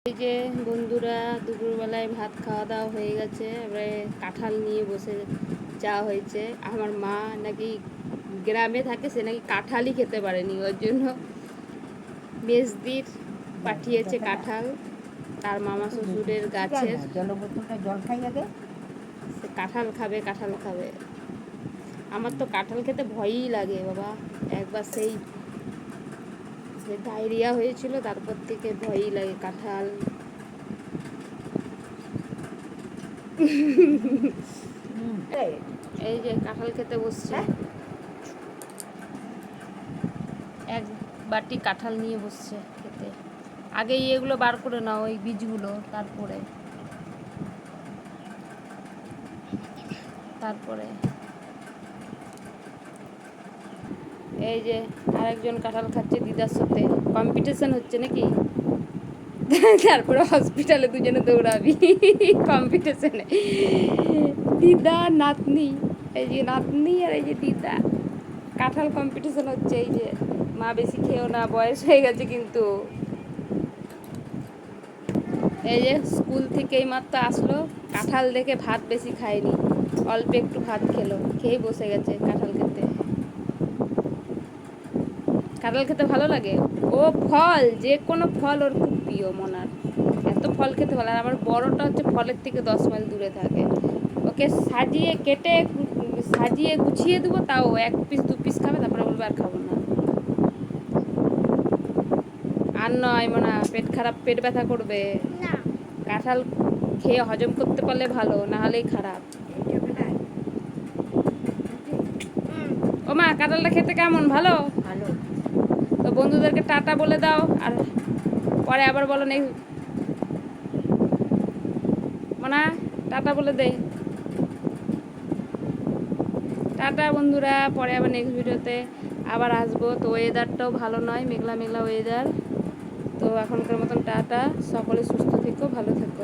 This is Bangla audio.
এই যে বন্ধুরা, দুপুরবেলায় ভাত খাওয়া দাওয়া হয়ে গেছে। এবারে কাঁঠাল নিয়ে বসে যাওয়া হয়েছে। আমার মা নাকি গ্রামে থাকে, সে নাকি কাঁঠালই খেতে পারেনি, ওর জন্য মেজদির পাঠিয়েছে কাঁঠাল, তার মামা শ্বশুরের গাছের। জল খাই আগে, সে কাঁঠাল খাবে, কাঁঠাল খাবে। আমার তো কাঁঠাল খেতে ভয়ই লাগে বাবা। একবার সেই ডায়রিয়া হয়েছিল, তারপর থেকে ভয়ই লাগে কাঁঠাল। এই যে কাঁঠাল খেতে বসছে, এক বাটি কাঁঠাল নিয়ে বসছে খেতে। আগে এগুলো বার করে নাও, ওই বীজগুলো, তারপরে এই যে আরেকজন কাঁঠাল খাচ্ছে দিদার সাথে। কম্পিটিশন হচ্ছে নাকি? তারপরে হসপিটালে দুজনে দৌড়াবি কম্পিটিশনে। দিদা নাতনি, এই যে নাতনি আর এই যে দিদা, কাঁঠাল কম্পিটিশন হচ্ছে। এই যে মা বেশি খেয়েও না, বয়স হয়ে গেছে কিন্তু। এই যে স্কুল থেকে এই মাত্র আসলো, কাঁঠাল দেখে ভাত বেশি খায়নি, অল্প একটু ভাত খেলো, খেয়েই বসে গেছে কাঁঠাল খেতে। কাঁঠাল খেতে ভালো লাগে, ও ফল, যে কোনো ফল ওর খুব প্রিয় মনার। এত ফল খেতে ভালো। আর আমার বড়টা হচ্ছে ফলের থেকে 10 মাইল দূরে থাকে। ওকে সাজিয়ে কেটে সাজিয়ে গুছিয়ে দেবো, তাও 1 পিস 2 পিস খাবে, তারপরে বলবে আর খাবো না। আর নয় মনা, পেট খারাপ, পেট ব্যথা করবে। কাঁঠাল খেয়ে হজম করতে পারলে ভালো, না হলেই খারাপ। ও মা, কাঁঠালটা খেতে কেমন? ভালো? ভালো। তো বন্ধুদেরকে টাটা বলে দাও, আর পরে আবার বলো নেই মনা, টাটা বলে দে। টাটা বন্ধুরা, পরে আবার নেক্সট ভিডিওতে আবার আসবো। তো ওয়েদারটাও ভালো নয়, মেঘলা মেঘলা ওয়েদার। তো এখনকার মতন টাটা, সকলে সুস্থ থেকো, ভালো থেকো।